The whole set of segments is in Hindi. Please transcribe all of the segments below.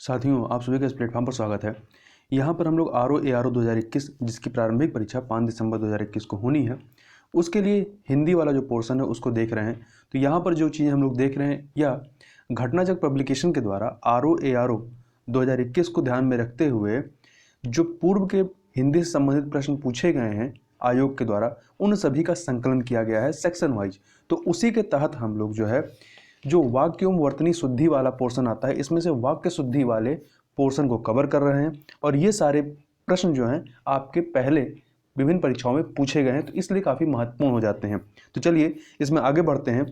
साथियों, आप सभी का इस प्लेटफॉर्म पर स्वागत है। यहाँ पर हम लोग R O A R O 2021 जिसकी प्रारंभिक परीक्षा 5 दिसंबर 2021 को होनी है, उसके लिए हिंदी वाला जो पोर्शन है उसको देख रहे हैं। तो यहाँ पर जो चीज़ें हम लोग देख रहे हैं या घटनाचक पब्लिकेशन के द्वारा R O A R O 2021 को ध्यान में रखते हुए जो पूर्व के हिंदी से संबंधित प्रश्न पूछे गए हैं आयोग के द्वारा, उन सभी का संकलन किया गया है सेक्शन वाइज। तो उसी के तहत हम लोग जो वाक्य एवं वर्तनी शुद्धि वाला पोर्शन आता है, इसमें से वाक्य शुद्धि वाले पोर्शन को कवर कर रहे हैं। और ये सारे प्रश्न जो हैं आपके पहले विभिन्न परीक्षाओं में पूछे गए हैं, तो इसलिए काफ़ी महत्वपूर्ण हो जाते हैं। तो चलिए इसमें आगे बढ़ते हैं।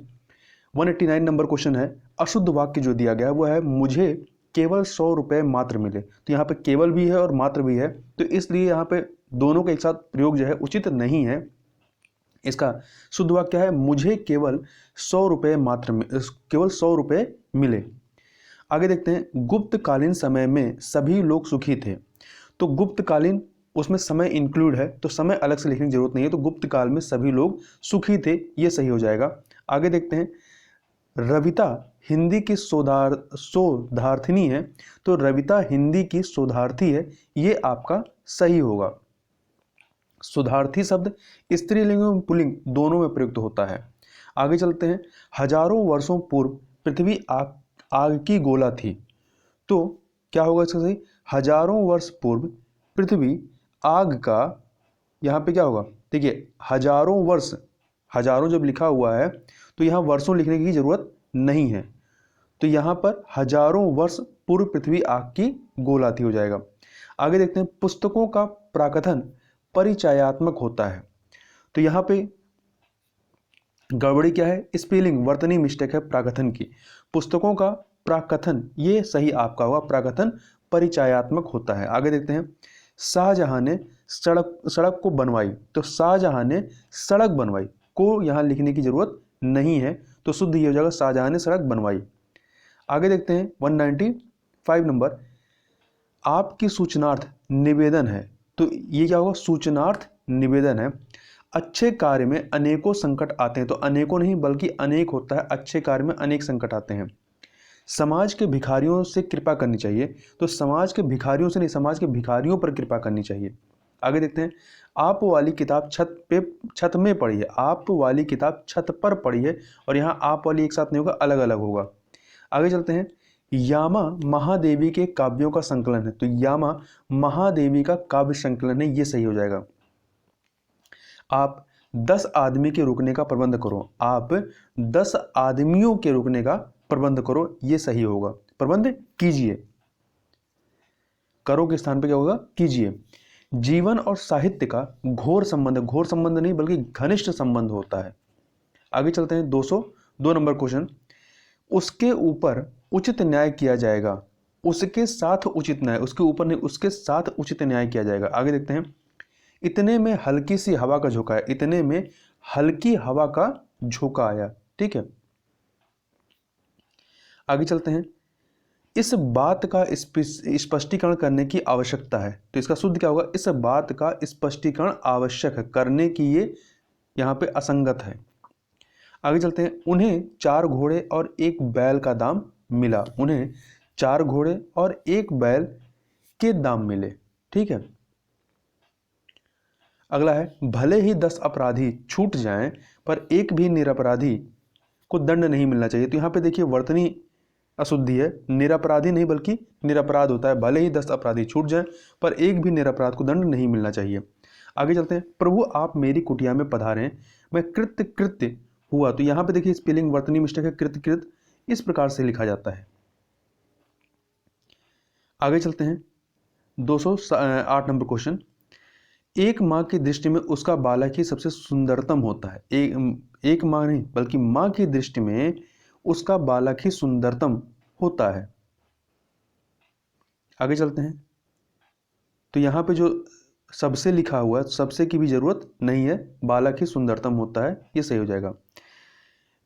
189 नंबर क्वेश्चन है, अशुद्ध वाक्य जो दिया गया है वो है मुझे केवल 100 रुपये मात्र मिले। तो यहाँ पे केवल भी है और मात्र भी है, तो इसलिए यहाँ पे दोनों का एक साथ प्रयोग जो है उचित नहीं है। इसका शुद्ध वाक्य है मुझे केवल 100 रुपये केवल 100 रुपये मिले। आगे देखते हैं, गुप्तकालीन समय में सभी लोग सुखी थे। तो गुप्तकालीन उसमें समय इंक्लूड है, तो समय अलग से लिखने की जरूरत नहीं है। तो गुप्त काल में सभी लोग सुखी थे, ये सही हो जाएगा। आगे देखते हैं, रविता हिंदी की शोधार्थिनी है। तो रविता हिंदी की शोधार्थी है, ये आपका सही होगा। शोधार्थी शब्द स्त्रीलिंग एवं पुल्लिंग दोनों में प्रयुक्त होता है। आगे चलते हैं, हजारों वर्षों पूर्व पृथ्वी आग की गोला थी। तो क्या होगा इसका सही? हजारों वर्ष पूर्व पृथ्वी आग का, यहाँ पे क्या होगा? देखिए हजारों वर्ष, हजारों जब लिखा हुआ है तो यहाँ वर्षों लिखने की जरूरत नहीं है। तो यहाँ पर हजारों वर्ष पूर्व पृथ्वी आग की गोला थी हो जाएगा। आगे देखते हैं, पुस्तकों का प्राकथन परिचयात्मक होता है। तो यहाँ पे गड़बड़ी क्या है? स्पेलिंग वर्तनी मिस्टेक है प्राकथन की। पुस्तकों का प्राकथन ये सही आपका होगा, प्राकथन परिचयात्मक होता है। आगे देखते हैं, शाहजहां ने सड़क को बनवाई। तो शाहजहां ने सड़क बनवाई को यहाँ लिखने की जरूरत नहीं है, तो शुद्ध ये हो जाएगा शाहजहां ने सड़क बनवाई। आगे देखते हैं 195 नंबर, आपकी सूचनार्थ निवेदन है। तो ये क्या होगा? सूचनार्थ निवेदन है। अच्छे कार्य में अनेकों संकट आते हैं। तो अनेकों नहीं बल्कि अनेक होता है, अच्छे कार्य में अनेक संकट आते हैं। समाज के भिखारियों से कृपा करनी चाहिए। तो समाज के भिखारियों से नहीं, समाज के भिखारियों पर कृपा करनी चाहिए। आगे देखते हैं, आप वाली किताब छत में पढ़ी है। आप वाली किताब छत पर पढ़ी है, और यहाँ आप वाली एक साथ नहीं होगा, अलग अलग होगा। आगे चलते हैं, यामा महादेवी के काव्यों का संकलन है। तो यामा महादेवी का काव्य संकलन है, ये सही हो जाएगा। आप 10 आदमी के रुकने का प्रबंध करो। आप 10 आदमियों के रुकने का प्रबंध करो, ये सही होगा। प्रबंध कीजिए, करो के स्थान पे क्या होगा? कीजिए। जीवन और साहित्य का घोर संबंध नहीं बल्कि घनिष्ठ संबंध होता है। आगे चलते हैं, 202 नंबर क्वेश्चन, उसके ऊपर उचित न्याय किया जाएगा। उसके साथ उचित न्याय, उसके ऊपर नहीं, उसके साथ उचित न्याय किया जाएगा। आगे देखते हैं, इतने में हल्की सी हवा का झोंका है। इतने में हल्की हवा का झोंका आया, ठीक है। आगे चलते हैं, इस बात का स्पष्टीकरण करने की आवश्यकता है। तो इसका शुद्ध क्या होगा? इस बात का स्पष्टीकरण आवश्यक है, करने की ये यहाँ पे असंगत है। आगे चलते हैं, उन्हें 4 घोड़े और 1 बैल का दाम मिला। उन्हें 4 घोड़े और 1 बैल के दाम मिले, ठीक है। अगला है, भले ही 10 अपराधी छूट जाएं पर एक भी निरपराधी को दंड नहीं मिलना चाहिए। तो यहाँ पे देखिए वर्तनी अशुद्धि है, निरपराधी नहीं बल्कि निरपराध होता है। भले ही 10 अपराधी छूट जाएं पर एक भी निरपराध को दंड नहीं मिलना चाहिए। आगे चलते हैं, प्रभु आप मेरी कुटिया में पधारें, मैं कृत्य हुआ। तो यहाँ पे देखिए स्पेलिंग वर्तनी मिस्टेक है, कृत इस प्रकार से लिखा जाता है। आगे चलते हैं, 208 नंबर क्वेश्चन, एक माँ की दृष्टि में उसका बालक ही सबसे सुंदरतम होता है। एक माँ नहीं बल्कि माँ की दृष्टि में उसका बालक ही सुंदरतम होता है। आगे चलते हैं, तो यहाँ पे जो सबसे लिखा हुआ है, सबसे की भी जरूरत नहीं है, बालक ही सुंदरतम होता है, ये सही हो जाएगा।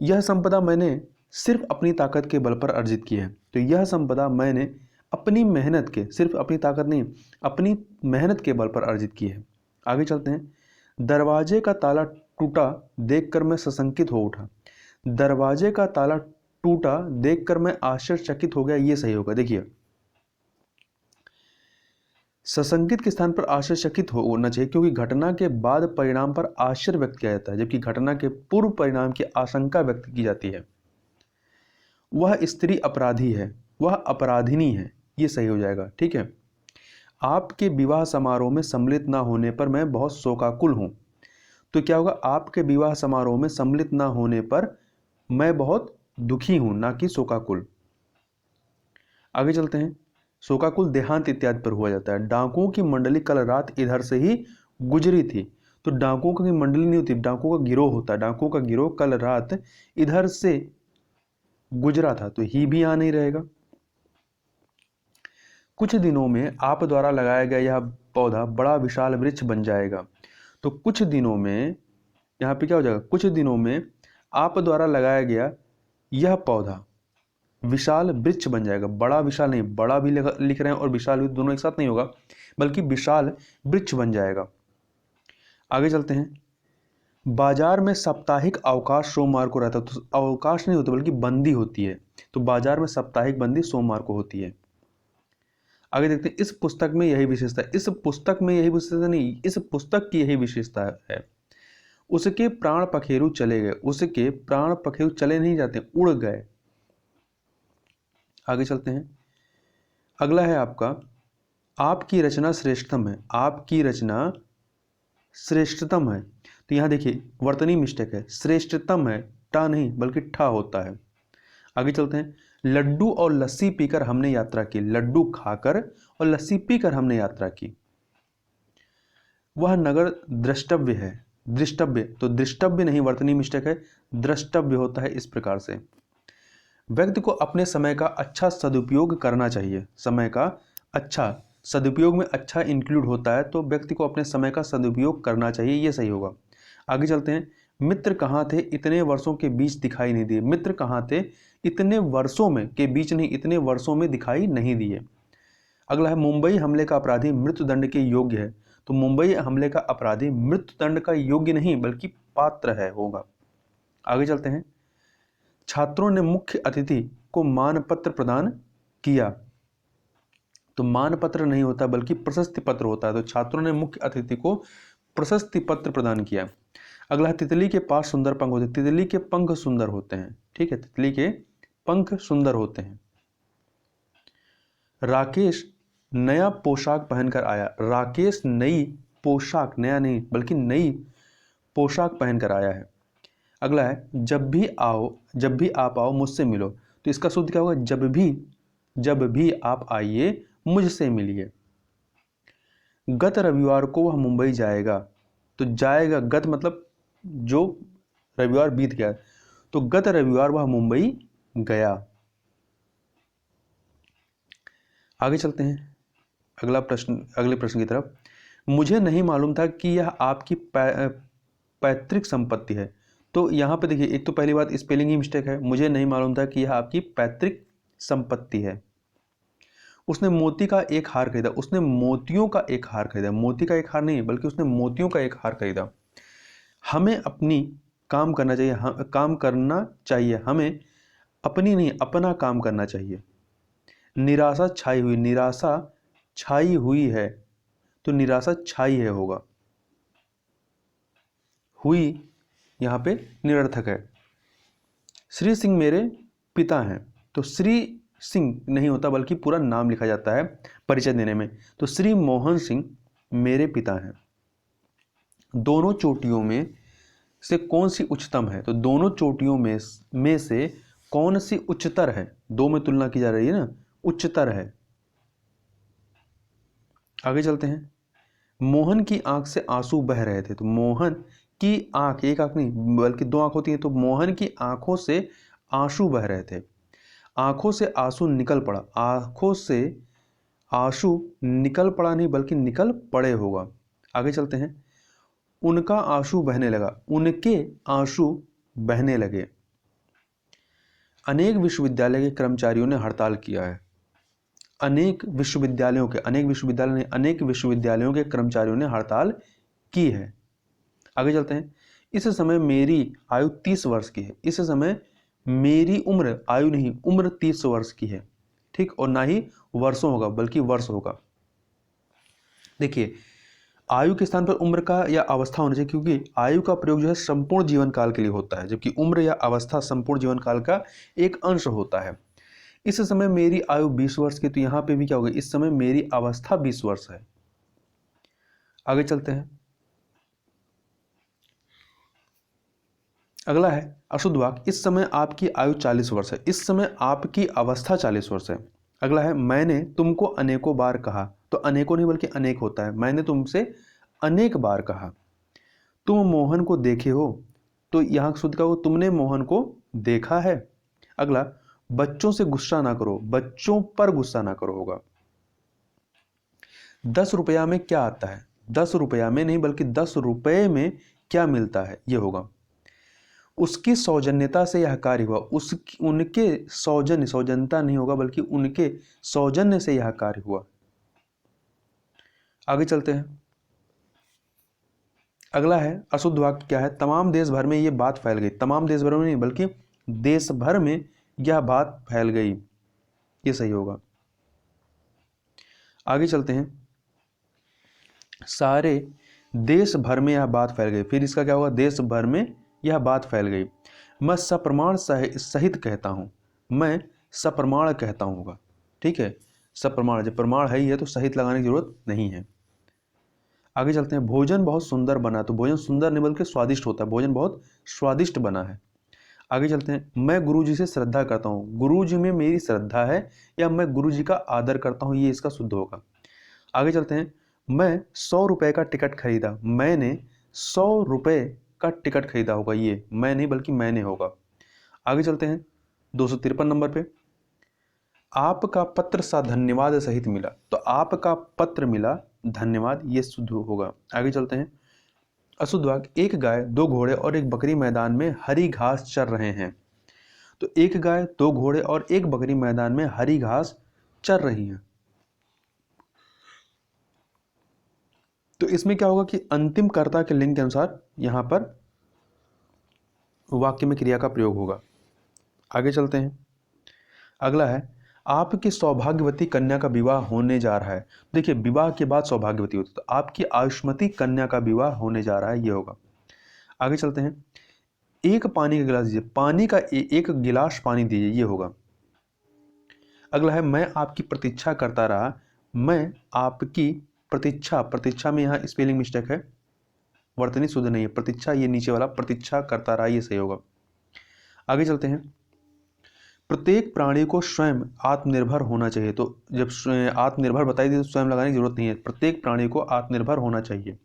यह संपदा मैंने सिर्फ अपनी ताकत के बल पर अर्जित की है। तो यह संपदा मैंने अपनी मेहनत के, सिर्फ अपनी ताकत नहीं, अपनी मेहनत के बल पर अर्जित की है। आगे चलते हैं, दरवाजे का ताला टूटा देखकर मैं सशंकित हो उठा। दरवाजे का ताला टूटा देखकर मैं आश्चर्यचकित हो गया, ये सही होगा। देखिए सशंकित के स्थान पर आश्चर्यचकित होना चाहिए, क्योंकि घटना के बाद परिणाम पर आश्चर्य व्यक्त किया जाता है, जबकि घटना के पूर्व परिणाम की आशंका व्यक्त की जाती है। वह स्त्री अपराधी है, वह अपराधिनी है, ये सही हो जाएगा। ठीक है। आपके विवाह समारोह में सम्मिलित ना होने पर मैं बहुत शोकाकुल हूं, तो क्या होगा, आपके विवाह समारोह में सम्मिलित ना होने पर मैं बहुत दुखी हूं, ना कि शोकाकुल। आगे चलते हैं। शोकाकुल देहांत इत्यादि पर हुआ जाता है। डाकुओं की मंडली कल रात इधर से ही गुजरी थी, तो डाकुओं की मंडली नहीं होती, डाकुओं का गिरोह होता है। डाकुओं का गिरोह कल रात इधर से गुजरा था, तो ही भी यहां नहीं रहेगा। कुछ दिनों में आप द्वारा लगाया गया यह पौधा बड़ा विशाल वृक्ष बन जाएगा, तो कुछ दिनों में यहाँ पे क्या हो जाएगा, कुछ दिनों में आप द्वारा लगाया गया यह पौधा विशाल वृक्ष बन जाएगा। बड़ा विशाल नहीं, बड़ा भी लिख रहे हैं और विशाल भी, दोनों एक साथ नहीं होगा, बल्कि विशाल वृक्ष बन जाएगा। आगे चलते हैं। बाजार में साप्ताहिक अवकाश सोमवार को रहता है, तो अवकाश नहीं होता बल्कि बंदी होती है, तो बाजार में साप्ताहिक बंदी सोमवार को होती है। आगे देखते हैं। इस पुस्तक में यही विशेषता है, इस पुस्तक में यही विशेषता नहीं, इस पुस्तक की यही विशेषता है। उसके प्राण पखेरु चले गए, उसके प्राण पखेरु चले नहीं जाते, उड़ गए। आगे चलते हैं। अगला है आपका, आपकी रचना श्रेष्ठतम है, आपकी रचना श्रेष्ठतम है, तो यहां देखिए वर्तनी मिस्टेक है, श्रेष्ठतम है, टा नहीं बल्कि ठा होता है। आगे चलते हैं। लड्डू और लस्सी पीकर हमने यात्रा की, लड्डू खाकर और लस्सी पीकर हमने यात्रा की। वह नगर द्रष्टव्य है, दृष्टव्य, तो दृष्टव्य नहीं, वर्तनी मिस्टेक है, द्रष्टव्य होता है। इस प्रकार से व्यक्ति को अपने समय का अच्छा सदुपयोग करना चाहिए। समय का अच्छा सदुपयोग में अच्छा इंक्लूड होता है, तो व्यक्ति को अपने समय का सदुपयोग करना चाहिए, ये सही होगा। आगे चलते हैं। मित्र कहाँ थे, इतने वर्षों के बीच दिखाई नहीं दिए। मित्र कहाँ थे, इतने वर्षों में, के बीच नहीं, इतने वर्षों में दिखाई नहीं दिए। अगला है, मुंबई हमले का अपराधी मृत्युदंड के योग्य है, तो मुंबई हमले का अपराधी मृत्युदंड का योग्य नहीं बल्कि पात्र है, होगा। आगे चलते हैं। छात्रों ने मुख्य अतिथि को मानपत्र प्रदान किया, तो मानपत्र नहीं होता बल्कि प्रशस्ति पत्र होता है, तो छात्रों ने मुख्य अतिथि को प्रशस्ति पत्र प्रदान किया। अगला है, तितली के पास सुंदर पंख होते हैं, तितली के पंख सुंदर होते हैं। ठीक है, तितली के पंख सुंदर होते हैं। राकेश नया पोशाक पहनकर आया, राकेश नई पोशाक, नया नहीं बल्कि नई पोशाक पहनकर आया है। अगला है, जब भी आप आओ मुझसे मिलो, तो इसका शुद्ध क्या होगा, जब भी आप आइए मुझसे मिलिए। गत रविवार को वह मुंबई जाएगा, तो जाएगा, गत मतलब जो रविवार बीत गया, तो गत रविवार वह मुंबई गया। आगे चलते हैं। अगले प्रश्न की तरफ। मुझे नहीं मालूम था कि यह आपकी पैतृक संपत्ति है, तो यहाँ पे देखिए, एक तो पहली बात स्पेलिंग ही मिस्टेक है, मुझे नहीं मालूम था कि यह आपकी पैतृक संपत्ति है। उसने मोती का एक हार खरीदा, उसने मोतियों का एक हार खरीदा, मोती का एक हार नहीं बल्कि उसने मोतियों का एक हार खरीदा। हमें अपनी काम करना चाहिए, काम करना चाहिए, हमें अपनी नहीं अपना काम करना चाहिए। निराशा छाई हुई, निराशा छाई हुई है, तो निराशा छाई है, होगा। हुई यहाँ पे निरर्थक है। श्री सिंह मेरे पिता हैं, तो श्री सिंह नहीं होता बल्कि पूरा नाम लिखा जाता है परिचय देने में, तो श्री मोहन सिंह मेरे पिता हैं। दोनों चोटियों में से कौन सी उच्चतम है, तो दोनों चोटियों में से कौन सी उच्चतर है, दो में तुलना की जा रही है ना, उच्चतर है। आगे चलते हैं। मोहन की आंख से आंसू बह रहे थे, तो मोहन की आंख, एक आंख नहीं बल्कि दो आंख होती है, तो मोहन की आंखों से आंसू बह रहे थे। आंखों से आंसू निकल पड़ा, आंखों से आंसू निकल पड़ा नहीं बल्कि निकल पड़े, होगा। आगे चलते हैं। उनका आंसू बहने लगा, उनके आंसू बहने लगे। अनेक विश्वविद्यालय के कर्मचारियों ने हड़ताल किया है, अनेक विश्वविद्यालयों के कर्मचारियों ने हड़ताल की है। आगे चलते हैं। इस समय मेरी आयु 30 वर्ष की है, इस समय मेरी उम्र, आयु नहीं उम्र 30 वर्ष की है, ठीक, और ना ही वर्षों होगा बल्कि वर्ष होगा। देखिए, आयु के स्थान पर उम्र का या अवस्था होना चाहिए, क्योंकि आयु का प्रयोग जो है संपूर्ण जीवन काल के लिए होता है, जबकि उम्र या अवस्था संपूर्ण जीवन काल का एक अंश होता है। इस समय मेरी आयु 20 वर्ष की, तो यहाँ पे भी क्या होगा, इस समय मेरी अवस्था 20 वर्ष है। आगे चलते हैं। अगला है अशुद्ध वाक्य। इस समय आपकी आयु 40 वर्ष है, इस समय आपकी अवस्था 40 वर्ष है। अगला है मैंने तुमको अनेकों बार कहा, तो अनेकों नहीं बल्कि अनेक होता है। मैंने तुमसे अनेक बार कहा। तुम मोहन को देखे हो, तो यहाँ शुद्ध का हो तुमने मोहन को देखा है। अगला, बच्चों से गुस्सा ना करो, बच्चों पर गुस्सा ना करो होगा। 10 रुपया में क्या आता है, 10 रुपया में नहीं बल्कि 10 रुपये में क्या मिलता है, ये होगा। उसकी सौजन्यता से यह कार्य हुआ, उसकी उनके सौजन्य, सौजन्यता नहीं होगा बल्कि उनके सौजन्य से यह कार्य हुआ। आगे चलते हैं। अगला है अशुद्ध वाक्य क्या है, तमाम देश भर में ये बात फैल गई। तमाम देश भर में नहीं बल्कि देश भर में यह बात फैल गई, ये सही होगा। आगे चलते हैं। सारे देश भर में यह बात फैल गई, फिर इसका क्या होगा, देश भर में यह बात फैल गई। मैं सप्रमाण सहित कहता हूं, मैं सप्रमाण कहता हूं होगा। ठीक है, सप्रमाण, जब प्रमाण है ही है तो सहित लगाने की जरूरत नहीं है। आगे चलते हैं। भोजन बहुत सुंदर बना, तो भोजन सुंदर नहीं बल्कि स्वादिष्ट होता है, भोजन बहुत स्वादिष्ट बना है। आगे चलते हैं। मैं गुरुजी से श्रद्धा करता हूँ, गुरुजी में मेरी श्रद्धा है या मैं गुरुजी का आदर करता हूँ, ये इसका शुद्ध होगा। आगे चलते हैं। मैं 100 रुपये का टिकट खरीदा, मैंने 100 रुपये का टिकट खरीदा होगा, ये मैं नहीं बल्कि मैंने होगा। आगे चलते हैं 253 नंबर पे। आपका पत्र सा धन्यवाद सहित मिला, तो आपका पत्र मिला धन्यवाद, ये शुद्ध होगा। आगे चलते हैं। अशुद्ध वाक्य, एक गाय, 2 घोड़े और एक बकरी मैदान में हरी घास चर रहे हैं, तो एक गाय, 2 घोड़े और एक बकरी मैदान में हरी घास चर रही है। तो इसमें क्या होगा कि अंतिम कर्ता के लिंग के अनुसार यहां पर वाक्य में क्रिया का प्रयोग होगा। आगे चलते हैं। अगला है आपकी सौभाग्यवती कन्या का विवाह होने जा रहा है। देखिए, विवाह के बाद सौभाग्यवती होती है, तो आपकी आयुष्मती कन्या का विवाह होने जा रहा है, ये होगा। आगे चलते हैं। एक पानी का गिलास दीजिए, पानी का एक गिलास पानी दीजिए, ये होगा। अगला है मैं आपकी प्रतीक्षा करता रहा, मैं आपकी प्रतीक्षा, प्रतीक्षा में यहाँ स्पेलिंग मिस्टेक है, वर्तनी शुद्ध नहीं है, प्रतीक्षा ये नीचे वाला प्रतीक्षा करता रहा, ये सही होगा। आगे चलते हैं। प्रत्येक प्राणी को स्वयं आत्मनिर्भर होना चाहिए, तो जब आत्मनिर्भर बताई दी तो स्वयं लगाने की जरूरत नहीं है, प्रत्येक प्राणी को आत्मनिर्भर होना चाहिए।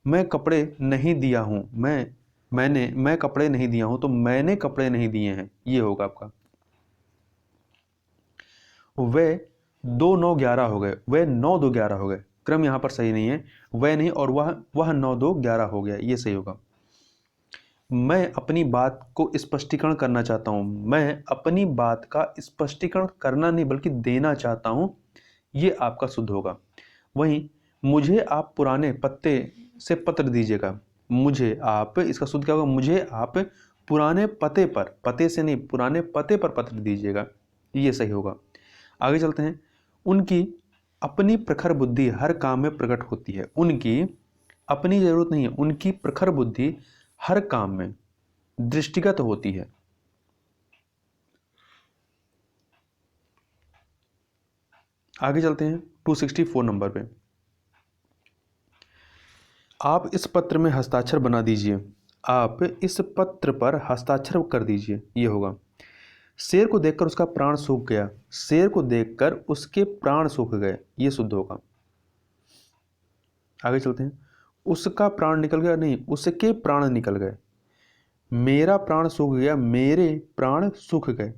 मैं कपड़े नहीं दिया हूं, मैं कपड़े नहीं दिया हूं, तो मैंने कपड़े नहीं दिए हैं, ये होगा आपका। वे 2 9 11 हो गए, वे 9 2 11 हो गए, क्रम यहां पर सही नहीं है, वह नहीं और वह 9 2 11 हो गया, ये सही होगा। मैं अपनी बात को स्पष्टीकरण करना चाहता हूं, मैं अपनी बात का स्पष्टीकरण करना नहीं बल्कि देना चाहता हूं, ये आपका शुद्ध होगा। वहीं मुझे आप पुराने पत्ते से पत्र दीजिएगा, मुझे आप, इसका शुद्ध क्या होगा, मुझे आप पुराने पते पर, पते से नहीं पुराने पते पर पत्र दीजिएगा, ये सही होगा। आगे चलते हैं। उनकी अपनी प्रखर बुद्धि हर काम में प्रकट होती है, उनकी अपनी जरूरत नहीं है, उनकी प्रखर बुद्धि हर काम में दृष्टिगत होती है। आगे चलते हैं 264 नंबर पे। आप इस पत्र में हस्ताक्षर बना दीजिए, आप इस पत्र पर हस्ताक्षर कर दीजिए, ये होगा। शेर को देखकर उसका प्राण सूख गया, शेर को देखकर उसके प्राण सूख गए, ये शुद्ध होगा। आगे चलते हैं। उसका प्राण निकल गया, नहीं उसके प्राण निकल गए। मेरा प्राण सूख गया, मेरे प्राण सूख गए।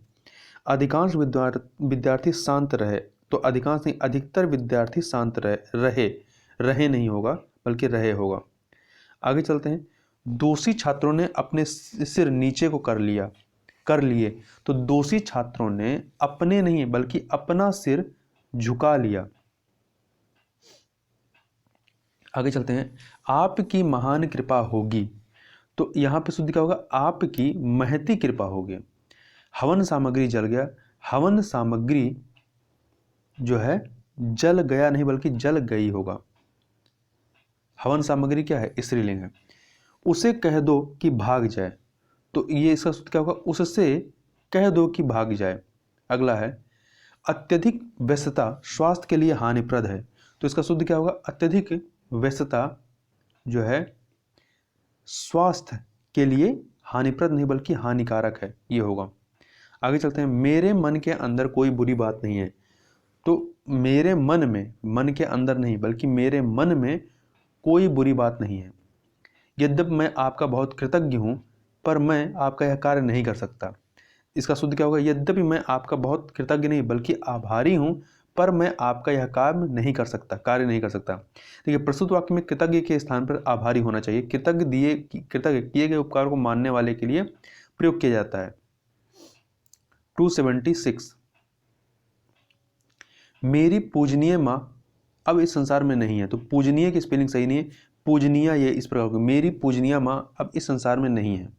अधिकांश विद्यार्थी शांत रहे, तो अधिकांश नहीं अधिकतर विद्यार्थी शांत रहे नहीं होगा बल्कि रहे होगा। आगे चलते हैं। दोषी छात्रों ने अपने सिर नीचे को कर लिए, तो दोषी छात्रों ने अपने नहीं बल्कि अपना सिर झुका लिया। आगे चलते हैं। आपकी महान कृपा होगी, तो यहां पे शुद्ध क्या होगा, आपकी महती कृपा होगी। हवन सामग्री जल गया, हवन सामग्री जो है जल गया नहीं बल्कि जल गई होगा। हवन सामग्री क्या है? स्त्रीलिंग है। उसे कह दो कि भाग जाए, तो ये इसका सूत्र क्या होगा? उससे कह दो कि भाग जाए। अगला है अत्यधिक व्यस्तता स्वास्थ्य के लिए हानिप्रद है, तो इसका सूत्र क्या होगा? अत्यधिक व्यस्तता जो है स्वास्थ्य के लिए हानिप्रद नहीं बल्कि हानिकारक है, ये होगा। आगे चलते हैं। मेरे मन के अंदर कोई बुरी बात नहीं है, तो मेरे मन में, मन के अंदर नहीं बल्कि मेरे मन में कोई बुरी बात नहीं है। यद्यपि मैं आपका बहुत कृतज्ञ हूँ पर मैं आपका यह कार्य नहीं कर सकता। इसका शुद्ध क्या होगा? यद्यपि मैं आपका बहुत कृतज्ञ नहीं बल्कि आभारी हूँ पर मैं आपका यह कार्य नहीं कर सकता, देखिए प्रस्तुत वाक्य में कृतज्ञ के स्थान पर आभारी होना चाहिए। कृतज्ञ किए गए उपकार को मानने वाले के लिए प्रयोग किया जाता है। 276 मेरी पूजनीय माँ अब इस संसार में नहीं है, तो पूजनीय की स्पेलिंग सही नहीं है, पूजनीय ये इस प्रकार की, मेरी पूजनीय माँ अब इस संसार में नहीं है।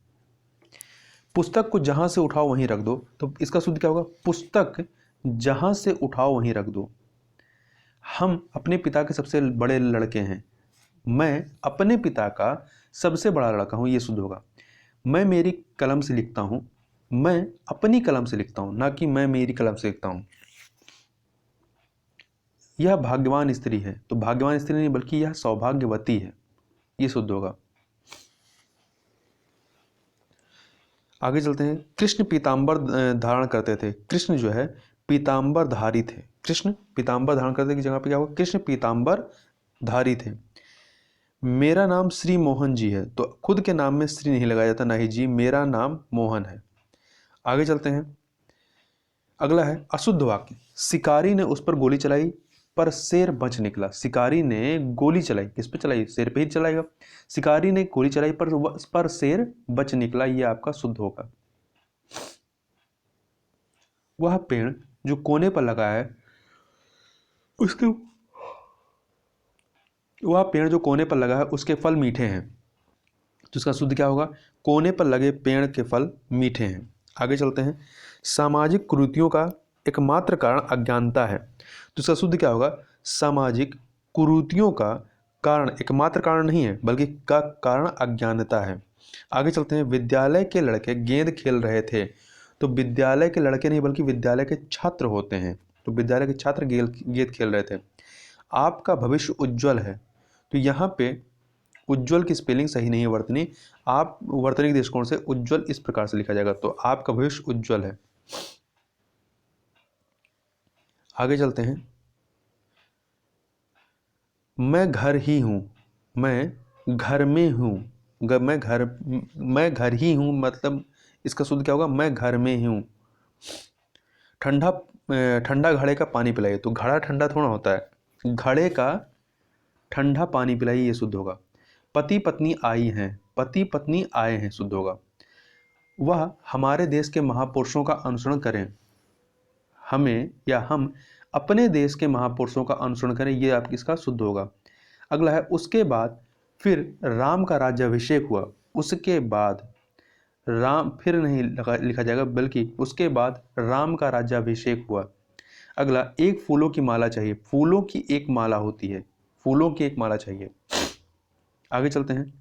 पुस्तक को जहां से उठाओ वहीं रख दो, तो इसका शुद्ध क्या होगा? पुस्तक जहां से उठाओ वहीं रख दो। हम अपने पिता के सबसे बड़े लड़के हैं, मैं अपने पिता का सबसे बड़ा लड़का हूं, ये शुद्ध होगा। मैं मेरी कलम से लिखता हूं, मैं अपनी कलम से लिखता हूं, ना कि मैं मेरी कलम से लिखता हूं। यह भाग्यवान स्त्री है, तो भाग्यवान स्त्री नहीं बल्कि यह सौभाग्यवती है, ये शुद्ध होगा। आगे चलते हैं। कृष्ण पीताम्बर धारण करते थे, कृष्ण जो है पीताम्बर धारी थे, कृष्ण पीताम्बर धारण करते की जगह पे क्या होगा? कृष्ण पीताम्बर धारी थे। मेरा नाम श्री मोहन जी है, तो खुद के नाम में श्री नहीं लगाया जाता, ना ही जी, मेरा नाम मोहन है। आगे चलते हैं। अगला है अशुद्ध वाक्य। शिकारी ने उस पर गोली चलाई पर शेर बच निकला। शिकारी ने गोली चलाई, किस पे चलाई? शेर पे ही चलाएगा। शिकारी ने गोली चलाई पर शेर बच निकला, ये आपका शुद्ध होगा। वह पेड़ जो कोने पर लगा है उसके वह पेड़ जो कोने पर लगा है उसके फल मीठे हैं, तो इसका शुद्ध क्या होगा? कोने पर लगे पेड़ के फल मीठे हैं। आगे चलते हैं। सामाजिक कुरीतियों का एकमात्र कारण अज्ञानता है, तो इसका शुद्ध क्या होगा? सामाजिक कुरीतियों का कारण एकमात्र कारण नहीं है बल्कि का कारण अज्ञानता है। आगे चलते हैं। विद्यालय के लड़के गेंद खेल रहे थे, तो विद्यालय के लड़के नहीं बल्कि विद्यालय के छात्र होते हैं, तो विद्यालय के छात्र गेंद खेल रहे थे। आपका भविष्य उज्जवल है, तो यहाँ पे उज्जवल की स्पेलिंग सही नहीं है वर्तनी, आप वर्तनी के दृष्टिकोण से उज्जवल इस प्रकार से लिखा जाएगा, तो आपका भविष्य उज्जवल है। आगे चलते हैं। मैं घर ही हूँ, मैं घर में हूँ, मैं घर ही हूँ, मतलब इसका शुद्ध क्या होगा? मैं घर में ही हूँ। ठंडा ठंडा घड़े का पानी पिलाइए, तो घड़ा ठंडा थोड़ा होता है, घड़े का ठंडा पानी पिलाइए, ये शुद्ध होगा। पति पत्नी आई हैं, पति पत्नी आए हैं, शुद्ध होगा। वह हमारे देश के महापुरुषों का अनुसरण करें, हमें या हम अपने देश के महापुरुषों का अनुसरण करें, ये आप किसका शुद्ध होगा। अगला है उसके बाद फिर राम का राज्याभिषेक हुआ, उसके बाद राम फिर नहीं लिखा जाएगा बल्कि उसके बाद राम का राज्याभिषेक हुआ। अगला एक फूलों की माला चाहिए, फूलों की एक माला होती है, फूलों की एक माला चाहिए। आगे चलते हैं।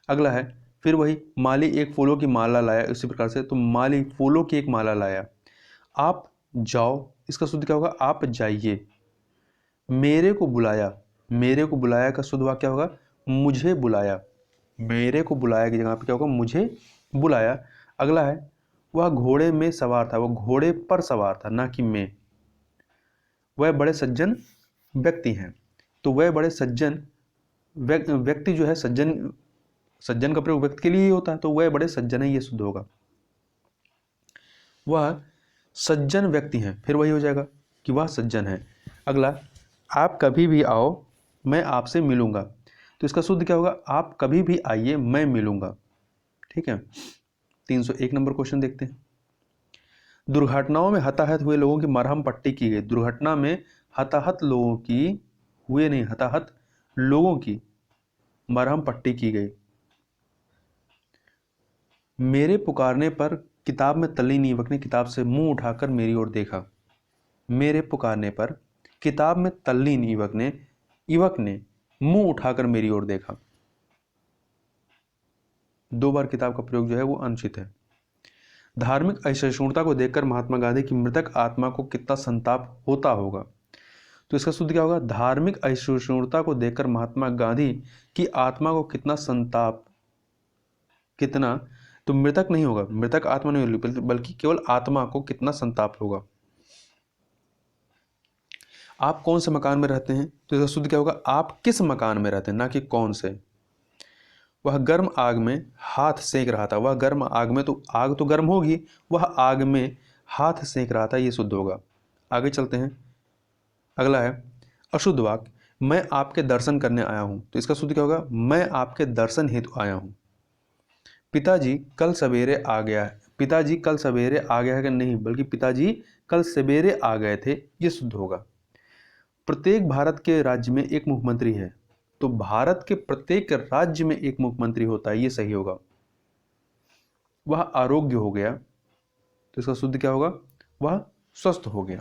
अगला है फिर वही माली एक फूलों की माला लाया, इसी प्रकार से, तो माली फूलों की एक माला लाया। आप जाओ, इसका शुद्ध क्या होगा? आप जाइए। मेरे को बुलाया, मेरे को बुलाया का शुद्ध वाक्य क्या होगा? मुझे बुलाया। मेरे को बुलाया की जगह पे क्या होगा? मुझे बुलाया। अगला है वह घोड़े में सवार था, वह घोड़े पर सवार था, ना कि में। वह बड़े सज्जन व्यक्ति हैं, तो वह बड़े सज्जन व्यक्ति जो है, सज्जन का प्रयोग व्यक्ति के लिए ही होता है, तो वह बड़े सज्जन है, ये शुद्ध होगा। वह सज्जन व्यक्ति हैं, फिर वही हो जाएगा कि वह सज्जन है। अगला आप कभी भी आओ मैं आपसे मिलूंगा, तो इसका शुद्ध क्या होगा? आप कभी भी आइए मैं मिलूंगा। ठीक है। 301 नंबर क्वेश्चन देखते हैं। दुर्घटनाओं में हताहत हुए लोगों की मरहम पट्टी की गई, दुर्घटना में हताहत लोगों की हुए नहीं, हताहत लोगों की मरहम पट्टी की गई। मेरे पुकारने पर किताब में तल्लीन युवक ने किताब से मुंह उठाकर मेरी ओर देखा, मेरे पुकारने पर किताब में तल्लीन युवक ने मुंह उठाकर मेरी ओर देखा। 2 बार किताब का प्रयोग जो है वो अनुचित है। धार्मिक असहिष्णुता को देखकर महात्मा गांधी की मृतक आत्मा को कितना संताप होता होगा। तो इसका शुद्ध क्या होगा? धार्मिक असहिष्णुता को देखकर महात्मा गांधी की आत्मा को कितना संताप, कितना, तो मृतक नहीं होगा, मृतक आत्मा नहीं होगी, बल्कि केवल आत्मा को कितना संताप होगा। आप कौन से मकान में रहते हैं? तो इसका शुद्ध क्या होगा? आप किस मकान में रहते हैं, ना कि कौन से। वह गर्म आग में हाथ सेक रहा था। वह गर्म आग में, तो आग तो गर्म होगी, वह आग में हाथ सेक रहा था, ये शुद्ध होगा। आगे चलते हैं। अगला है अशुद्ध वाक्य, मैं आपके दर्शन करने आया हूं। तो इसका शुद्ध क्या होगा? मैं आपके दर्शन हेतु आया हूं। पिताजी कल सवेरे आ गया है। पिताजी कल सवेरे आ गया है कि नहीं, बल्कि पिताजी कल सवेरे आ गए थे, ये शुद्ध होगा। प्रत्येक भारत के राज्य में एक मुख्यमंत्री है। तो भारत के प्रत्येक राज्य में एक मुख्यमंत्री होता है, ये सही होगा। वह आरोग्य हो गया। तो इसका शुद्ध क्या होगा? वह स्वस्थ हो गया।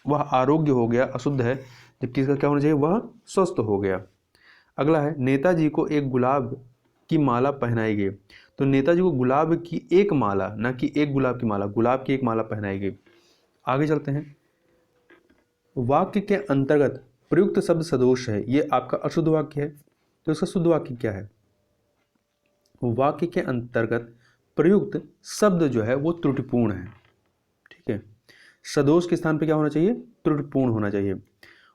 वह आरोग्य हो गया अशुद्ध है, जबकि इसका क्या होना चाहिए? वह स्वस्थ हो गया। अगला है नेताजी को एक गुलाब की माला पहनाई गई। तो नेताजी को गुलाब की एक माला, ना कि एक गुलाब की माला, गुलाब की एक माला पहनाई गई। आगे चलते हैं। वाक्य के अंतर्गत प्रयुक्त शब्द सदोष है, ये आपका अशुद्ध वाक्य है। तो इसका शुद्ध वाक्य क्या है? वाक्य के अंतर्गत प्रयुक्त शब्द जो है वो त्रुटिपूर्ण है। ठीक है, सदोष के स्थान पे क्या होना चाहिए? त्रुटिपूर्ण होना चाहिए।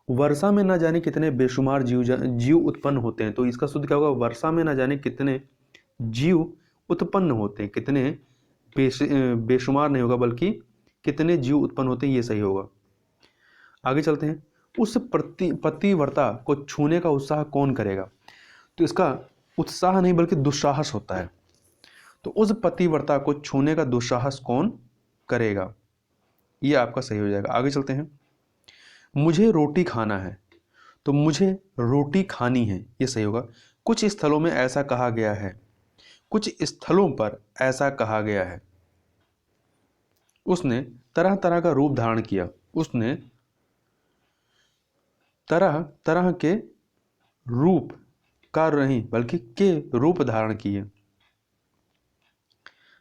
वर्षा में ना जाने कितने बेशुमार जीव उत्पन्न होते हैं। तो इसका शुद्ध क्या होगा? वर्षा में ना जाने कितने जीव उत्पन्न होते हैं। कितने बेशुमार नहीं होगा, बल्कि कितने जीव उत्पन्न होते हैं, ये सही होगा। आगे चलते हैं। उस पतिव्रता को छूने का उत्साह कौन करेगा? तो इसका उत्साह नहीं बल्कि दुस्साहस होता है। तो उस पतिव्रता को छूने का दुस्साहस कौन करेगा, ये आपका सही हो जाएगा। आगे चलते हैं। मुझे रोटी खाना है। तो मुझे रोटी खानी है, ये सही होगा। कुछ स्थलों में ऐसा कहा गया है, कुछ स्थलों पर ऐसा कहा गया है। उसने तरह तरह का रूप धारण किया। उसने तरह तरह के रूप का नहीं बल्कि के रूप धारण किए।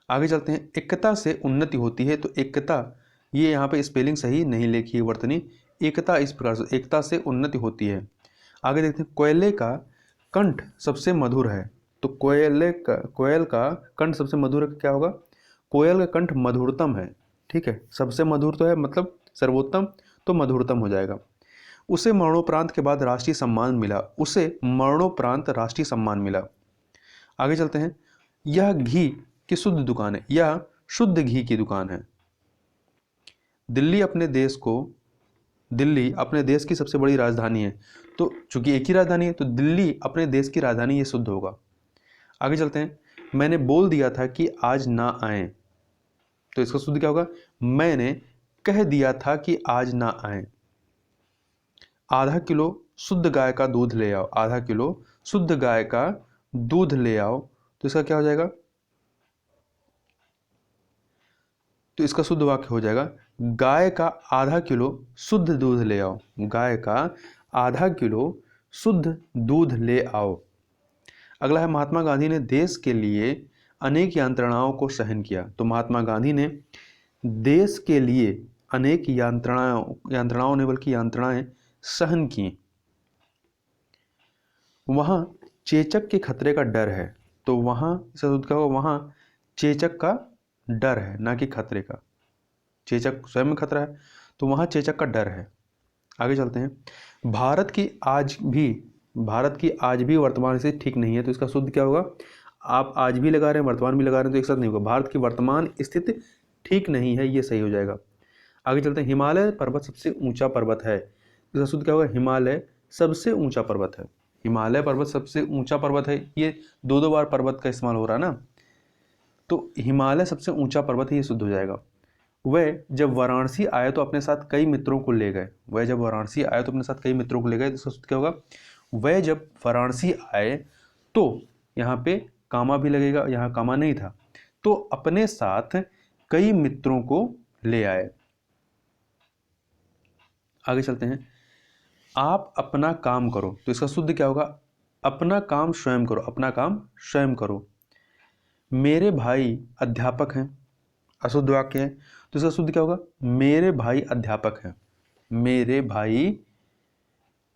आगे चलते हैं। एकता से उन्नति होती है। तो एकता, ये यहाँ पे स्पेलिंग सही नहीं लिखी है वर्तनी। एकता इस प्रकार से, एकता से उन्नति होती है। आगे देखते हैं। कोयले का कंठ सबसे मधुर है। तो कोयल का कंठ सबसे मधुर है, क्या होगा? कोयल का कंठ मधुरतम है। ठीक है, सबसे मधुर तो है, मतलब सर्वोत्तम, तो मधुरतम हो जाएगा। उसे मरणोपरांत के बाद राष्ट्रीय सम्मान मिला। उसे मरणोपरांत राष्ट्रीय सम्मान मिला। आगे चलते हैं। यह घी की शुद्ध दुकान है। यह शुद्ध घी की दुकान है। दिल्ली अपने देश की सबसे बड़ी राजधानी है। तो चूंकि एक ही राजधानी है, तो दिल्ली अपने देश की राजधानी, ये शुद्ध होगा। आगे चलते हैं। मैंने बोल दिया था कि आज ना आए। तो इसका शुद्ध क्या होगा? मैंने कह दिया था कि आज ना आए। आधा किलो शुद्ध गाय का दूध ले आओ। आधा किलो शुद्ध गाय का दूध ले आओ। तो इसका क्या हो जाएगा? तो इसका शुद्ध वाक्य हो जाएगा, गाय का आधा किलो शुद्ध दूध ले आओ। गाय का आधा किलो शुद्ध दूध ले आओ। अगला है। महात्मा गांधी ने देश के लिए अनेक यंत्रणाओं को सहन किया। तो महात्मा गांधी ने देश के लिए अनेक यंत्रणाओं ने बल्कि यंत्रणाएं सहन की। वहां चेचक के खतरे का डर है। तो वहां क्या होगा? वहां चेचक का डर है, ना कि खतरे का। चेचक स्वयं में खतरा है, तो वहां चेचक का डर है। आगे चलते हैं। भारत की आज भी वर्तमान स्थिति ठीक नहीं है। तो इसका शुद्ध क्या होगा? आप आज भी लगा रहे हैं, वर्तमान भी लगा रहे हैं, तो एक साथ नहीं होगा। भारत की वर्तमान स्थिति ठीक नहीं है, ये सही हो जाएगा। आगे चलते हैं। हिमालय पर्वत सबसे ऊंचा पर्वत है। इसका शुद्ध क्या होगा? हिमालय सबसे ऊंचा पर्वत है। हिमालय पर्वत सबसे ऊंचा पर्वत है, ये 2 बार पर्वत का इस्तेमाल हो रहा है ना। तो हिमालय सबसे ऊंचा पर्वत है, ये शुद्ध हो जाएगा। वह जब वाराणसी आए तो अपने साथ कई मित्रों को ले गए। वह जब वाराणसी आए तो अपने साथ कई मित्रों को ले गए। तो इसका शुद्ध क्या होगा? वह जब वाराणसी आए तो, यहाँ पे कामा भी लगेगा, यहाँ कामा नहीं था, तो अपने साथ कई मित्रों को ले आए। आगे चलते हैं। आप अपना काम करो, तो इसका शुद्ध क्या होगा? अपना काम स्वयं करो, अपना काम स्वयं करो। मेरे भाई अध्यापक हैं, अशुद्ध वाक्य है, तो इसका शुद्ध क्या होगा? मेरे भाई अध्यापक हैं, मेरे भाई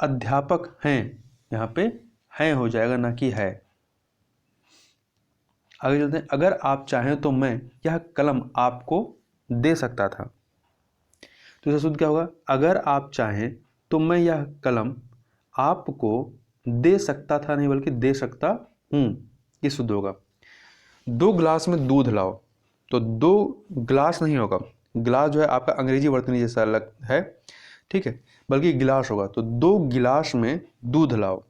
अध्यापक हैं। यहाँ पे हैं हो जाएगा, ना कि है। आगे चलते हैं। अगर आप चाहें तो मैं यह कलम आपको दे सकता था, तो इसका शुद्ध क्या होगा? अगर आप चाहें तो मैं यह कलम आपको दे सकता था, नहीं बल्कि दे सकता हूं, ये शुद्ध होगा। 2 गिलास में दूध लाओ, तो 2 गिलास नहीं होगा, गिलास जो है आपका अंग्रेजी वर्तनी जैसा अलग है, ठीक है, बल्कि गिलास होगा। तो 2 गिलास में दूध लाओ।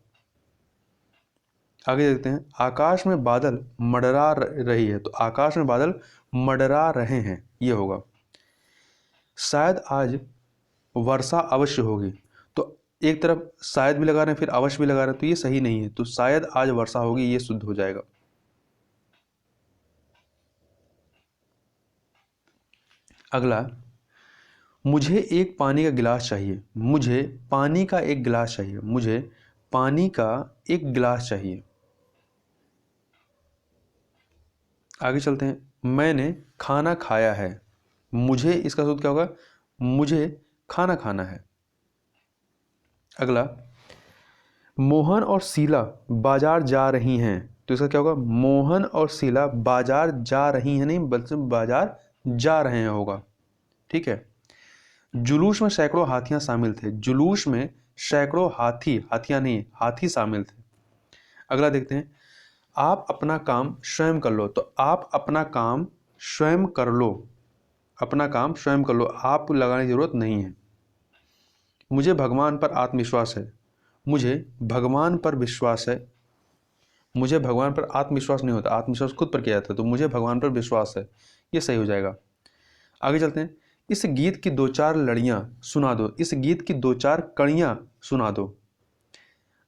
आगे देखते हैं। आकाश में बादल मंडरा रही है, तो आकाश में बादल मंडरा रहे हैं, ये होगा। शायद आज वर्षा अवश्य होगी, तो एक तरफ शायद भी लगा रहे हैं, फिर अवश्य भी लगा रहे हैं, तो ये सही नहीं है। तो शायद आज वर्षा होगी, ये शुद्ध हो जाएगा। अगला, मुझे एक पानी का गिलास चाहिए, मुझे पानी का एक गिलास चाहिए, मुझे पानी का एक गिलास चाहिए। आगे चलते हैं। मैंने खाना खाया है, मुझे, इसका शुद्ध क्या होगा? मुझे खाना खाना है। अगला, मोहन और शीला बाजार जा रही हैं, तो इसका क्या होगा? मोहन और शीला बाजार जा रही हैं, नहीं बल्कि बाजार जा रहे हैं होगा, ठीक है। जुलूस में सैकड़ों हाथियां शामिल थे, जुलूस में सैकड़ों हाथी, हाथियां नहीं, हाथी शामिल थे। अगला देखते हैं। आप अपना काम स्वयं कर लो, तो आप अपना काम स्वयं कर लो, अपना काम स्वयं कर लो, आप लगाने की जरूरत नहीं है। मुझे भगवान पर आत्मविश्वास है, मुझे भगवान पर विश्वास है, मुझे भगवान पर आत्मविश्वास नहीं होता, आत्मविश्वास खुद पर किया जाता है, तो मुझे भगवान पर विश्वास है, ये सही हो जाएगा। आगे चलते हैं। इस गीत की 2-4 लड़ियां सुना दो, इस गीत की 2-4 कड़ियां सुना दो।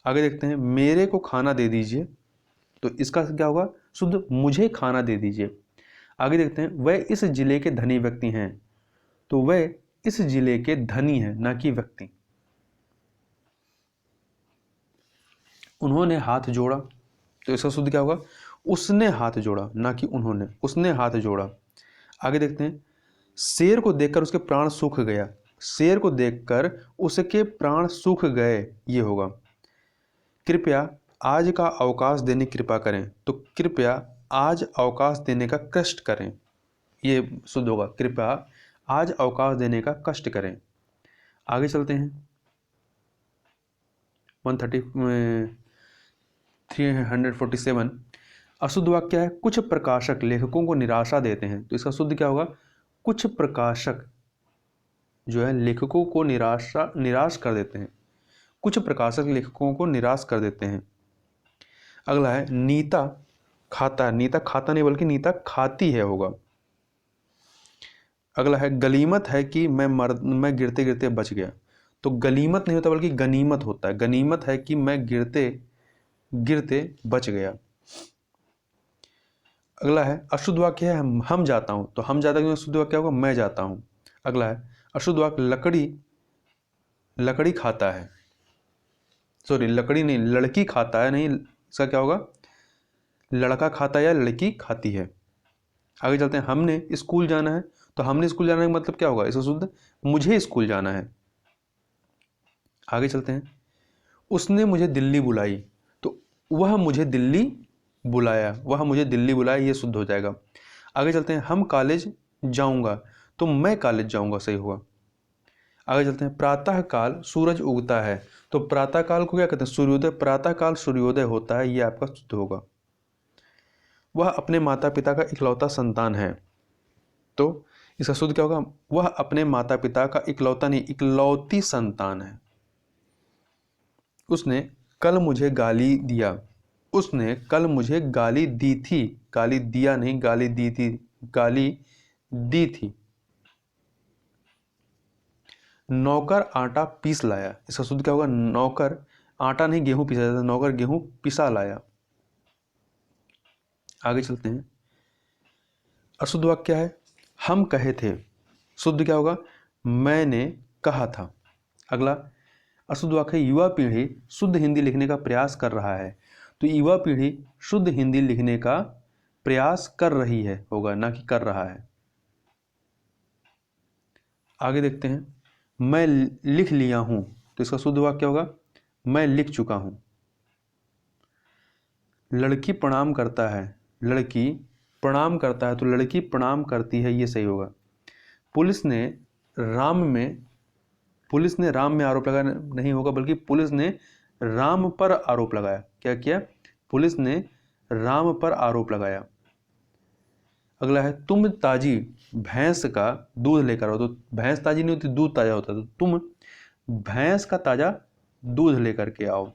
आगे देखते हैं। मेरे को खाना दे दीजिए, तो इसका क्या होगा? शुद्ध मुझे खाना दे दीजिए। आगे देखते हैं। वह इस जिले के धनी व्यक्ति हैं, तो वह इस जिले के धनी हैं, ना कि व्यक्ति। उन्होंने हाथ जोड़ा, तो इसका शुद्ध क्या होगा? उसने हाथ जोड़ा, ना कि उन्होंने, उसने हाथ जोड़ा। आगे देखते हैं। शेर को देखकर उसके प्राण सूख गया, शेर को देखकर उसके प्राण सूख गए, ये होगा। कृपया आज का अवकाश देने की कृपा करें, तो कृपया आज अवकाश देने का कष्ट करें, ये शुद्ध होगा। कृपया आज अवकाश देने का कष्ट करें। आगे चलते हैं। 347 अशुद्ध वाक्य है। कुछ प्रकाशक लेखकों को निराशा देते हैं, तो इसका शुद्ध क्या होगा? कुछ प्रकाशक जो है लेखकों को निराश कर देते हैं, कुछ प्रकाशक लेखकों को निराश कर देते हैं। अगला है। नीता खाता, नीता खाता नहीं बल्कि नीता खाती है होगा। अगला है। गलीमत है कि मैं गिरते गिरते बच गया, तो गलीमत नहीं होता बल्कि गनीमत होता है। गनीमत है कि मैं गिरते गिरते बच गया। अगला है। अशुद्ध वाक्य है हम जाता हूं, तो हम जाता हूं शुद्ध वाक्य होगा मैं जाता हूं। अगला है। अशुद्ध वाक्य लकड़ी खाता है, सॉरी लकड़ी नहीं, लड़की खाता है, नहीं, इसका क्या होगा? लड़का खाता है या लड़की खाती है। आगे चलते हैं। हमने स्कूल जाना है, तो हमने स्कूल जाना का मतलब क्या होगा? इसका शुद्ध मुझे स्कूल जाना है। आगे चलते हैं। उसने मुझे दिल्ली बुलाई, तो वह मुझे दिल्ली बुलाया, वह मुझे दिल्ली बुलाया, ये शुद्ध हो जाएगा। आगे चलते हैं। हम कॉलेज जाऊंगा, तो मैं कॉलेज जाऊंगा, सही हुआ। आगे चलते हैं। प्रातः काल सूरज उगता है, तो प्रातः काल को क्या कहते हैं? सूर्योदय, प्रातः काल सूर्योदय होता है, ये आपका शुद्ध होगा। वह अपने माता पिता का इकलौता संतान है, तो इसका शुद्ध क्या होगा? वह अपने माता पिता का इकलौता नहीं, इकलौती संतान है। उसने कल मुझे गाली दिया, उसने कल मुझे गाली दी थी, गाली दिया नहीं, गाली दी थी, गाली दी थी। नौकर आटा पीस लाया, इसका शुद्ध क्या होगा? नौकर आटा नहीं गेहूं पीसा जाता, नौकर गेहूं पिसा लाया। आगे चलते हैं। अशुद्ध वाक्य है। हम कहे थे, शुद्ध क्या होगा? मैंने कहा था। अगला अशुद्ध वाक्य, युवा पीढ़ी शुद्ध हिंदी लिखने का प्रयास कर रहा है। तो युवा पीढ़ी शुद्ध हिंदी लिखने का प्रयास कर रही है होगा, ना कि कर रहा है। आगे देखते हैं, मैं लिख लिया हूं, तो इसका शुद्ध वाक्य क्या होगा, मैं लिख चुका हूं। लड़की प्रणाम करता है, लड़की प्रणाम करता है, तो लड़की प्रणाम करती है, ये सही होगा। पुलिस ने राम में आरोप लगाया, नहीं होगा, बल्कि पुलिस ने राम पर आरोप लगाया। क्या किया, पुलिस ने राम पर आरोप लगाया। अगला है, तुम ताजी भैंस का दूध लेकर आओ। तो भैंस ताजी नहीं होती, दूध ताजा होता है, तो तुम भैंस का ताजा दूध लेकर के आओ।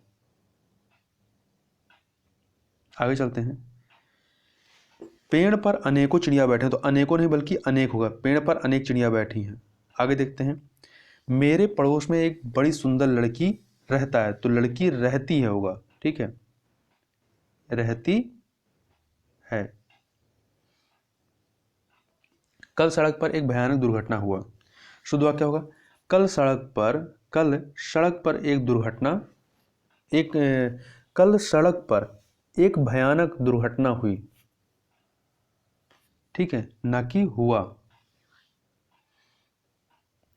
आगे चलते हैं, पेड़ पर अनेकों चिड़िया बैठे हैं, तो अनेकों नहीं बल्कि अनेक होगा, पेड़ पर अनेक चिड़िया बैठी हैं। आगे देखते हैं, मेरे पड़ोस में एक बड़ी सुंदर लड़की रहता है, तो लड़की रहती है होगा, ठीक है, रहती है। कल सड़क पर एक भयानक दुर्घटना हुआ। शुद्ध वाक्य होगा, कल सड़क पर एक दुर्घटना, कल सड़क पर एक भयानक दुर्घटना हुई, ठीक है, ना कि हुआ।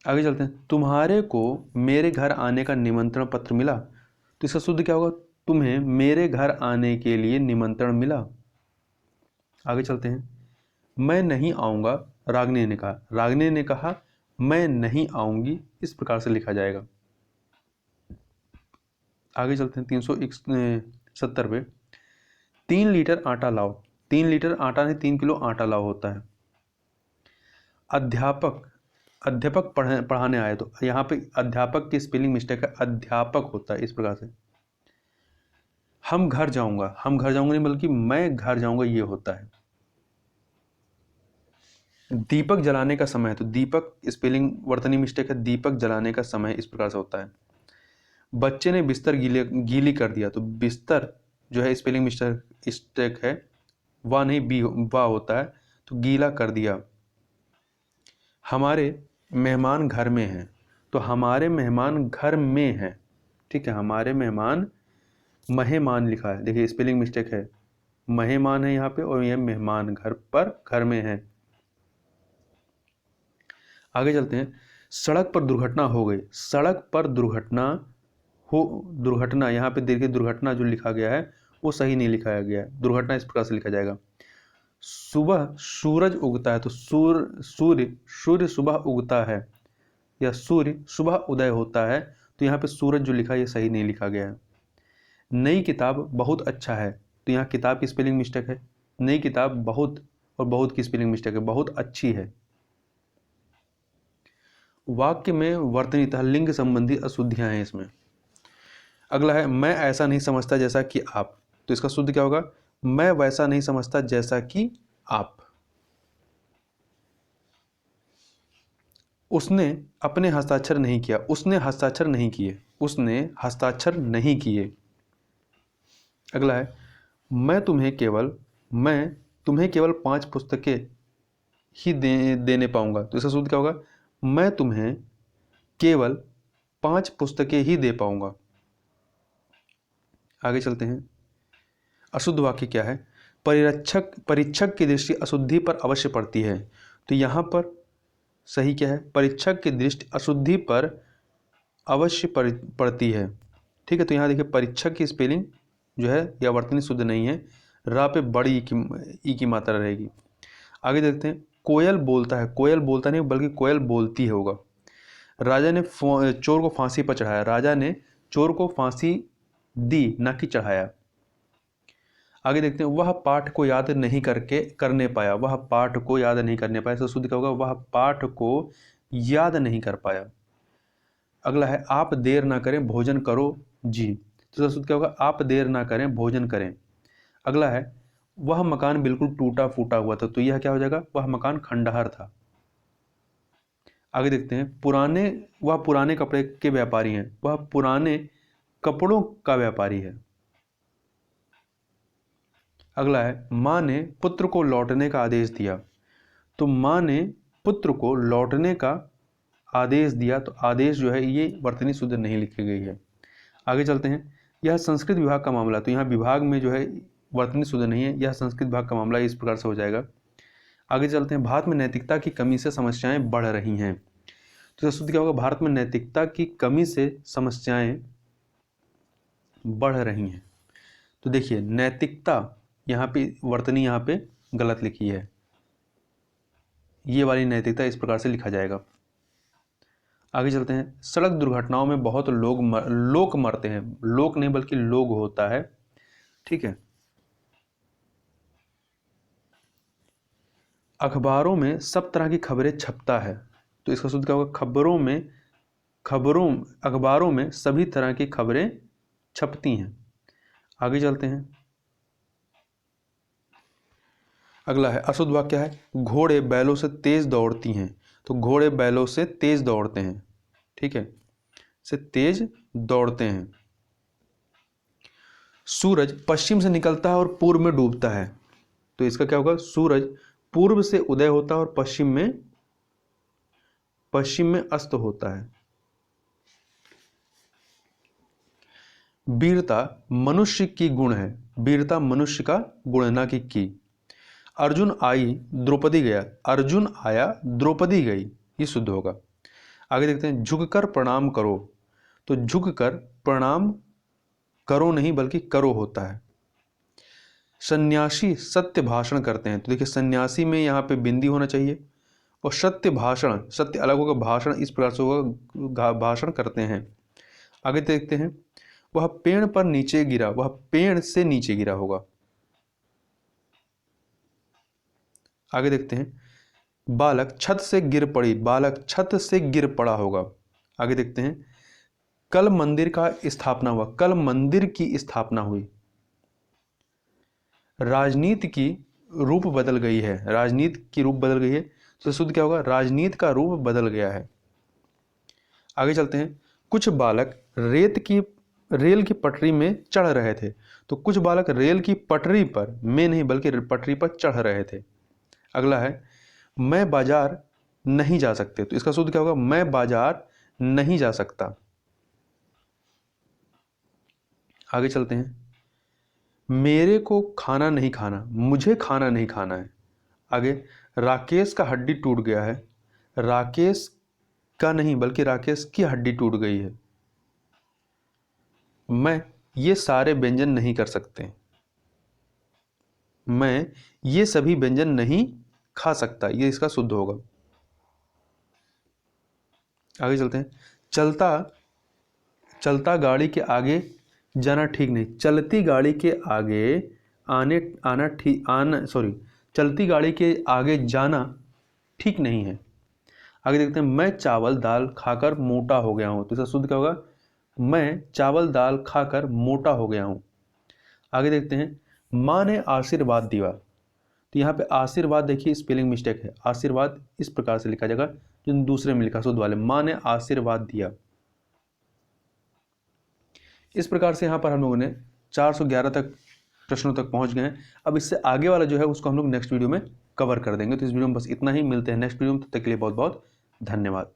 आगे चलते हैं, तुम्हारे को मेरे घर आने का निमंत्रण पत्र मिला। तो इसका शुद्ध क्या होगा, तुम्हें मेरे घर आने के लिए निमंत्रण मिला। आगे चलते हैं, मैं नहीं आऊँगा, रागिनी ने कहा। रागिनी ने कहा मैं नहीं आऊँगी, इस प्रकार से लिखा जाएगा। आगे चलते हैं, 370 पे, 3 लीटर आटा लाओ। 3 लीटर आटा नहीं, 3 किलो आटा लाओ होता है। अध्यापक पढ़ाने आए, तो यहाँ पे अध्यापक की स्पेलिंग मिस्टेक है, अध्यापक होता है, इस प्रकार से। हम घर जाऊंगा नहीं बल्कि मैं घर जाऊंगा, ये होता है। दीपक जलाने का समय है, तो दीपक स्पेलिंग वर्तनी मिस्टेक है, दीपक जलाने का समय इस प्रकार से होता है। बच्चे ने बिस्तर गीली कर दिया, तो बिस्तर जो है स्पेलिंग मिस्टेक है, वाह नहीं बी वाह होता है, तो गीला कर दिया। हमारे मेहमान घर में हैं, तो हमारे मेहमान घर में हैं, ठीक है, हमारे मेहमान मेहमान लिखा है, देखिए स्पेलिंग मिस्टेक है, मेहमान है यहाँ पे, और यह मेहमान घर में है। आगे चलते हैं, सड़क पर दुर्घटना हो गई। सड़क पर दुर्घटना यहाँ पे देखिए, दुर्घटना जो लिखा गया है वो सही नहीं लिखाया गया है, दुर्घटना इस प्रकार से लिखा जाएगा। सुबह सूरज उगता है, तो सूर्य सुबह उगता है, या सूर्य सुबह उदय होता है, तो यहाँ पे सूरज जो लिखा है ये सही नहीं लिखा गया है। नई किताब बहुत अच्छा है, तो यहाँ किताब की स्पेलिंग मिस्टेक है, नई किताब बहुत, और बहुत की स्पेलिंग मिस्टेक है, बहुत अच्छी है। वाक्य में वर्तनीतः लिंग संबंधी अशुद्धियां हैं इसमें। अगला है, मैं ऐसा नहीं समझता जैसा कि आप। तो इसका शुद्ध क्या होगा, मैं वैसा नहीं समझता जैसा कि आप। उसने अपने हस्ताक्षर नहीं किया, उसने हस्ताक्षर नहीं किए, उसने हस्ताक्षर नहीं किए। अगला है, मैं तुम्हें केवल 5 पुस्तकें ही देने पाऊंगा। तो इसका शुद्ध क्या होगा, मैं तुम्हें केवल 5 पुस्तकें ही दे पाऊंगा। आगे चलते हैं, अशुद्ध वाक्य क्या है, परीक्षक की दृष्टि अशुद्धि पर अवश्य पड़ती है। तो यहाँ पर सही क्या है, परीक्षक की दृष्टि अशुद्धि पर अवश्य पड़ती है, ठीक है। तो यहाँ देखिए परीक्षक की स्पेलिंग जो है या वर्तनी शुद्ध नहीं है, रा पे बड़ी ई की मात्रा रहेगी। आगे देखते हैं, कोयल बोलता है, कोयल बोलता नहीं बल्कि कोयल बोलती है होगा। राजा ने चोर को फांसी पर चढ़ाया, राजा ने चोर को फांसी दी, ना कि चढ़ाया। आगे देखते हैं, वह पाठ को याद नहीं करने पाया, वह पाठ को याद नहीं करने पाया, इसका शुद्ध क्या होगा, वह पाठ को याद नहीं कर पाया। अगला है, आप देर ना करें भोजन करो जी। तो इसका शुद्ध क्या होगा, आप देर ना करें भोजन करें। अगला है, वह मकान बिल्कुल टूटा फूटा हुआ था, तो यह क्या हो जाएगा, वह मकान खंडहर था। आगे देखते हैं, वह पुराने कपड़े के व्यापारी हैं, वह पुराने कपड़ों का व्यापारी है। अगला है, माँ ने पुत्र को लौटने का आदेश दिया। तो माँ ने पुत्र को लौटने का आदेश दिया, तो आदेश जो है ये वर्तनी शुद्ध नहीं लिखी गई है। आगे चलते हैं, यह संस्कृत विभाग का मामला, तो यहाँ विभाग में जो है वर्तनी शुद्ध नहीं है, यह संस्कृत विभाग का मामला, इस प्रकार से हो जाएगा। आगे चलते हैं, भारत में नैतिकता की कमी से समस्याएं बढ़ रही हैं, तो इसका शुद्ध क्या होगा, भारत में नैतिकता की कमी से समस्याएं बढ़ रही हैं। तो देखिए नैतिकता यहाँ पे वर्तनी यहाँ पे गलत लिखी है, ये वाली नैतिकता इस प्रकार से लिखा जाएगा। आगे चलते हैं, सड़क दुर्घटनाओं में बहुत लोग मरते हैं, लोग नहीं बल्कि लोग होता है, ठीक है। अखबारों में सब तरह की खबरें छपता है, तो इसका शुद्ध क्या होगा, अखबारों में सभी तरह की खबरें छपती हैं। आगे चलते हैं, अगला है अशुद्ध वाक्य क्या है, घोड़े बैलों से तेज दौड़ती हैं, तो घोड़े बैलों से तेज दौड़ते हैं, ठीक है, से तेज दौड़ते हैं। सूरज पश्चिम से निकलता है और पूर्व में डूबता है, तो इसका क्या होगा, सूरज पूर्व से उदय होता है और पश्चिम में अस्त होता है। वीरता मनुष्य की गुण है, वीरता मनुष्य का गुण है, ना कि की। अर्जुन आई द्रौपदी गया, अर्जुन आया द्रौपदी गई, ये शुद्ध होगा। आगे देखते हैं, झुककर प्रणाम करो, तो झुककर प्रणाम करो नहीं बल्कि करो होता है। सन्यासी सत्य भाषण करते हैं, तो देखिए सन्यासी में यहाँ पे बिंदी होना चाहिए, और सत्य भाषण, सत्य अलग होगा, भाषण इस प्रकार से होगा, भाषण करते हैं। आगे देखते हैं, वह पेड़ पर नीचे गिरा, वह पेड़ से नीचे गिरा होगा। आगे देखते हैं, बालक छत से गिर पड़ी, बालक छत से गिर पड़ा होगा। आगे देखते हैं, कल मंदिर का स्थापना हुआ, कल मंदिर की स्थापना हुई। राजनीति की रूप बदल गई है, राजनीति की रूप बदल गई है, तो शुद्ध क्या होगा, राजनीति का रूप बदल गया है। आगे चलते हैं, कुछ बालक रेल की पटरी में चढ़ रहे थे, तो कुछ बालक रेल की पटरी पर, में नहीं बल्कि पटरी पर चढ़ रहे थे। अगला है, मैं बाजार नहीं जा सकते, तो इसका शुद्ध क्या होगा, मैं बाजार नहीं जा सकता। आगे चलते हैं, मेरे को खाना नहीं खाना, मुझे खाना नहीं खाना है। आगे, राकेश का हड्डी टूट गया है, राकेश का नहीं बल्कि राकेश की हड्डी टूट गई है। मैं ये सारे व्यंजन नहीं कर सकते, मैं ये सभी व्यंजन नहीं खा सकता, ये इसका शुद्ध होगा। आगे चलते हैं, चलता गाड़ी के आगे जाना ठीक नहीं, चलती गाड़ी के आगे चलती गाड़ी के आगे जाना ठीक नहीं है। आगे देखते हैं, मैं चावल दाल खाकर मोटा हो गया हूं, तो इसका शुद्ध क्या होगा, मैं चावल दाल खाकर मोटा हो गया हूं। आगे देखते हैं, माँ ने आशीर्वाद दिया, तो यहाँ पे आशीर्वाद देखिए स्पेलिंग मिस्टेक है, आशीर्वाद इस प्रकार से लिखा जाएगा जो दूसरे में लिखा शुद्ध वाले, माँ ने आशीर्वाद दिया। इस प्रकार से यहाँ पर हम लोगों ने 411 तक प्रश्नों तक पहुँच गए हैं। अब इससे आगे वाला जो है उसको हम लोग नेक्स्ट वीडियो में कवर कर देंगे। तो इस वीडियो में बस इतना ही, मिलते हैं नेक्स्ट वीडियो में, तब तक के लिए बहुत बहुत धन्यवाद।